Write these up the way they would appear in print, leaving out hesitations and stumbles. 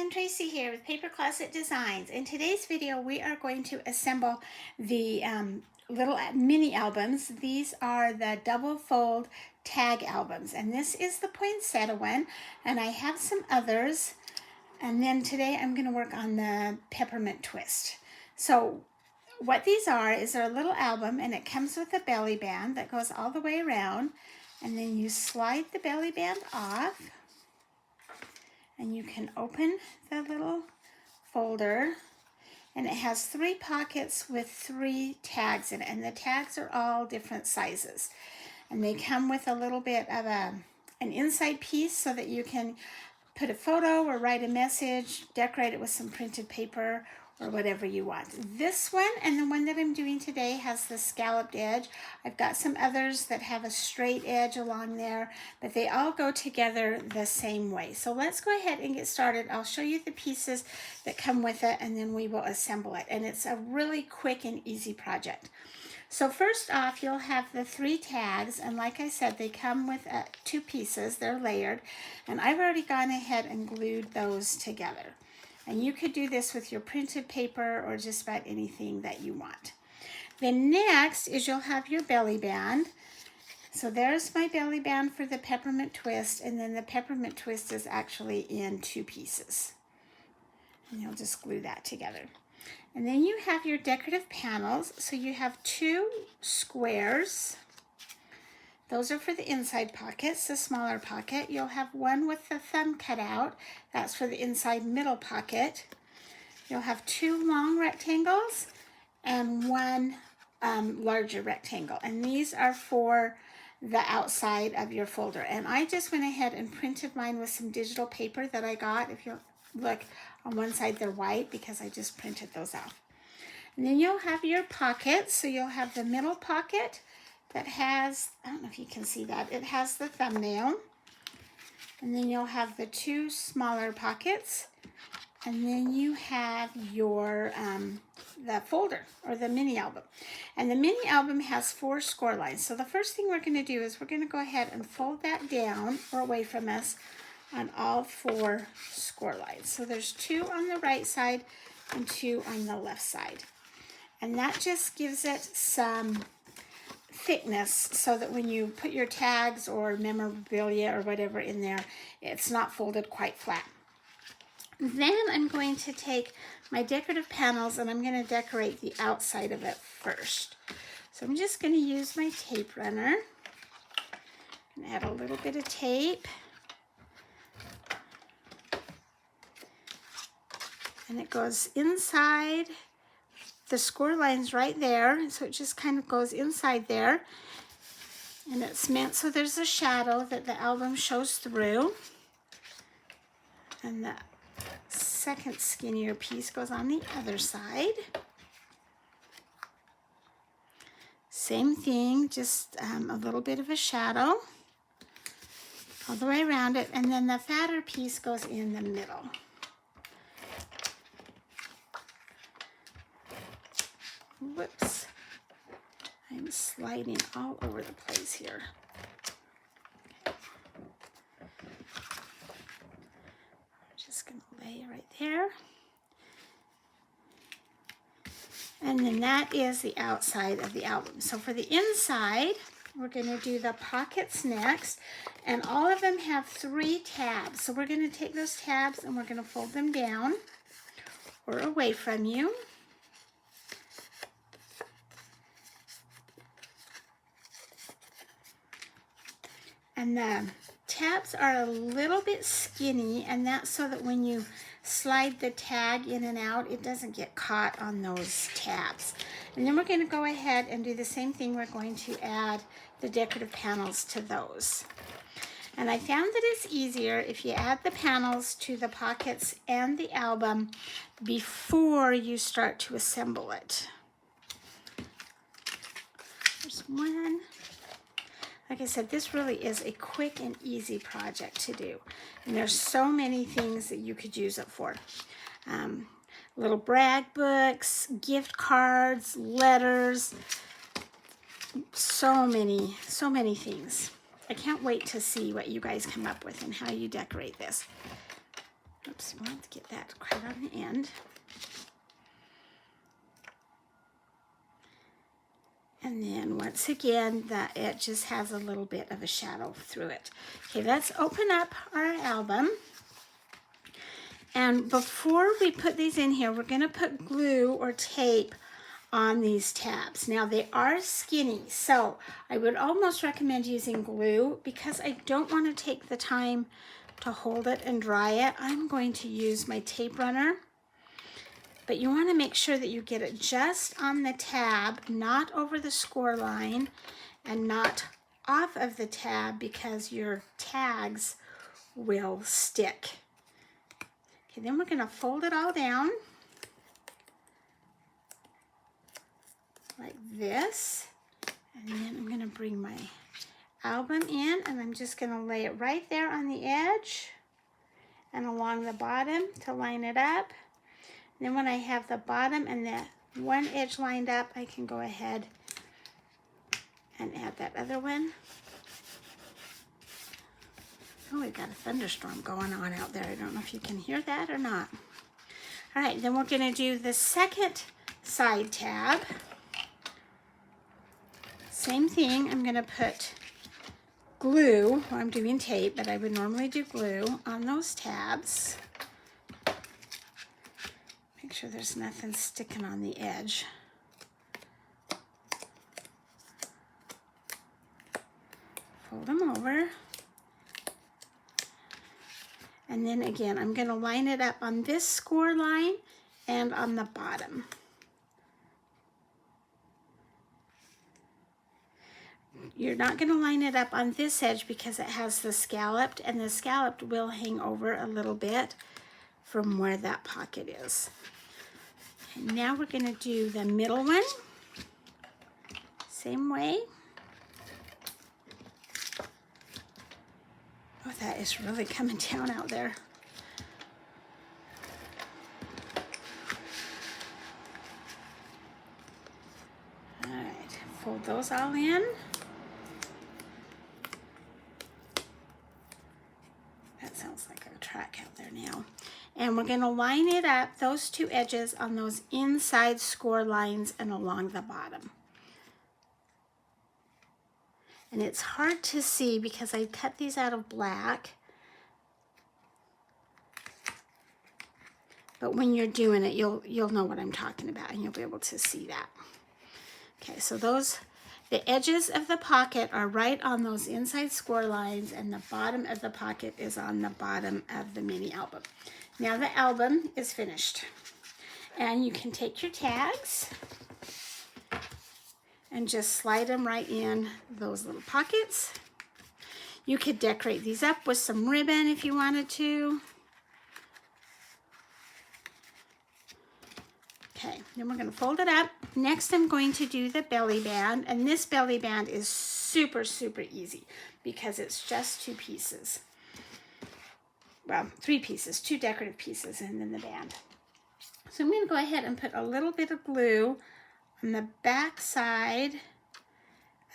Tracy here with Paper Closet Designs. In today's video, we are going to assemble the little mini albums. These are the double fold tag albums, and this is the poinsettia one, and I have some others. And then today I'm going to work on the peppermint twist. So what these are is they're a little album, and it comes with a belly band that goes all the way around, and then you slide the belly band off. And you can open the little folder, and it has 3 pockets with 3 tags in it, and the tags are all different sizes. And they come with a little bit of an inside piece so that you can put a photo or write a message, decorate it with some printed paper or whatever you want. This one and the one that I'm doing today has the scalloped edge. I've got some others that have a straight edge along there, but they all go together the same way. So let's go ahead and get started. I'll show you the pieces that come with it, and then we will assemble it. And it's a really quick and easy project. So first off, you'll have the 3 tags, and like I said, they come with 2 pieces. They're layered, and I've already gone ahead and glued those together. And you could do this with your printed paper or just about anything that you want. Then next is you'll have your belly band. So there's my belly band for the peppermint twist, and then the peppermint twist is actually in 2 pieces. And you'll just glue that together. And then you have your decorative panels. So you have 2 squares. Those are for the inside pockets, the smaller pocket. You'll have one with the thumb cut out. That's for the inside middle pocket. You'll have 2 long rectangles and 1 larger rectangle. And these are for the outside of your folder. And I just went ahead and printed mine with some digital paper that I got. If you look on one side, they're white because I just printed those out. And then you'll have your pockets. So you'll have the middle pocket that has, I don't know if you can see that, it has the thumbnail. And then you'll have the 2 smaller pockets. And then you have your, the folder or the mini album. And the mini album has 4 score lines. So the first thing we're gonna do is we're gonna go ahead and fold that down or away from us on all 4 score lines. So there's 2 on the right side and 2 on the left side. And that just gives it some thickness so that when you put your tags or memorabilia or whatever in there, it's not folded quite flat. Then I'm going to take my decorative panels and I'm going to decorate the outside of it first. So I'm just going to use my tape runner and add a little bit of tape. And it goes inside the score line's right there, so it just kind of goes inside there, and it's meant so there's a shadow that the album shows through. And the second skinnier piece goes on the other side. Same thing, just a little bit of a shadow all the way around it, and then the fatter piece goes in the middle. Whoops, I'm sliding all over the place here. Okay. I'm just going to lay it right there. And then that is the outside of the album. So for the inside, we're going to do the pockets next. And all of them have 3 tabs. So we're going to take those tabs and we're going to fold them down or away from you. And the tabs are a little bit skinny, and that's so that when you slide the tag in and out, it doesn't get caught on those tabs. And then we're going to go ahead and do the same thing. We're going to add the decorative panels to those. And I found that it's easier if you add the panels to the pockets and the album before you start to assemble it. There's one. Like I said, this really is a quick and easy project to do. And there's so many things that you could use it for. Little brag books, gift cards, letters, so many things. I can't wait to see what you guys come up with and how you decorate this. Oops, we'll have to get that right on the end. And then once again, it just has a little bit of a shadow through it. Okay, let's open up our album. And before we put these in here, we're gonna put glue or tape on these tabs. Now they are skinny, so I would almost recommend using glue because I don't wanna take the time to hold it and dry it. I'm going to use my tape runner. But you want to make sure that you get it just on the tab, not over the score line and not off of the tab because your tags will stick. Okay, then we're going to fold it all down like this. And then I'm going to bring my album in and I'm just going to lay it right there on the edge and along the bottom to line it up. Then when I have the bottom and the one edge lined up, I can go ahead and add that other one. Oh, we've got a thunderstorm going on out there. I don't know if you can hear that or not. All right, then we're gonna do the second side tab. Same thing, I'm gonna put glue, well, I'm doing tape, but I would normally do glue on those tabs. Make sure there's nothing sticking on the edge. Fold them over. And then again, I'm going to line it up on this score line and on the bottom. You're not going to line it up on this edge because it has the scalloped, and the scalloped will hang over a little bit from where that pocket is. And now we're going to do the middle one, same way. Oh, that is really coming down out there. All right, fold those all in. That sounds like a track out there now. And we're going to line it up, those two edges on those inside score lines and along the bottom. And it's hard to see because I cut these out of black. But when you're doing it, you'll know what I'm talking about and you'll be able to see that. Okay, so the edges of the pocket are right on those inside score lines and the bottom of the pocket is on the bottom of the mini album. Now the album is finished. And you can take your tags and just slide them right in those little pockets. You could decorate these up with some ribbon if you wanted to. Okay, then we're going to fold it up. Next I'm going to do the belly band, and this belly band is super, super easy because it's just two pieces. Well, three pieces, two decorative pieces, and then the band. So I'm going to go ahead and put a little bit of glue on the back side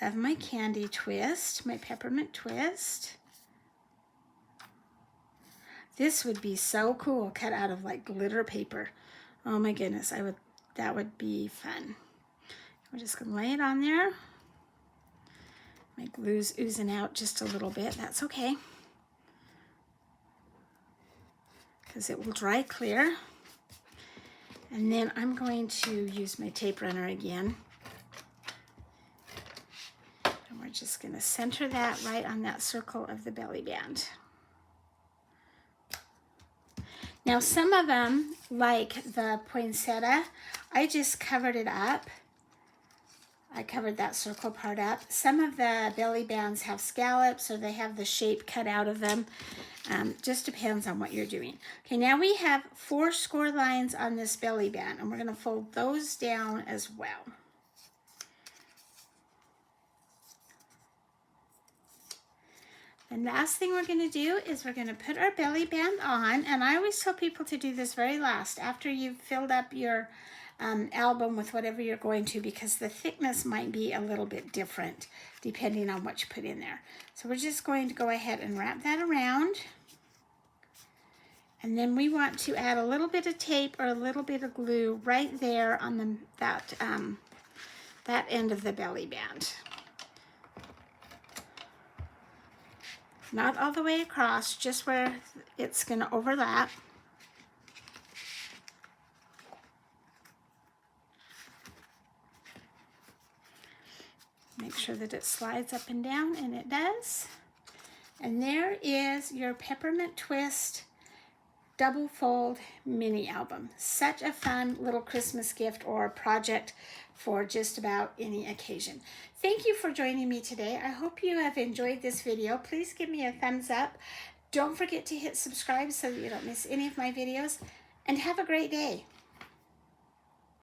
of my candy twist, my peppermint twist. This would be so cool, cut out of like glitter paper. Oh my goodness, that would be fun. We're just gonna lay it on there. My glue's oozing out just a little bit, that's okay. Because it will dry clear. And then I'm going to use my tape runner again. And we're just gonna center that right on that circle of the belly band. Now some of them, like the poinsettia, I just covered it up. I covered that circle part up. Some of the belly bands have scallops or they have the shape cut out of them. Just depends on what you're doing. Okay, now we have 4 score lines on this belly band and we're gonna fold those down as well. And last thing we're gonna do is we're gonna put our belly band on, and I always tell people to do this very last, after you've filled up your album with whatever you're going to, because the thickness might be a little bit different depending on what you put in there. So we're just going to go ahead and wrap that around. And then we want to add a little bit of tape or a little bit of glue right there on that end of the belly band. Not all the way across, just where it's going to overlap. Make sure that it slides up and down, and it does. And there is your Peppermint Twist double fold mini album. Such a fun little Christmas gift or project for just about any occasion. Thank you for joining me today. I hope you have enjoyed this video. Please give me a thumbs up. Don't forget to hit subscribe so that you don't miss any of my videos, and have a great day.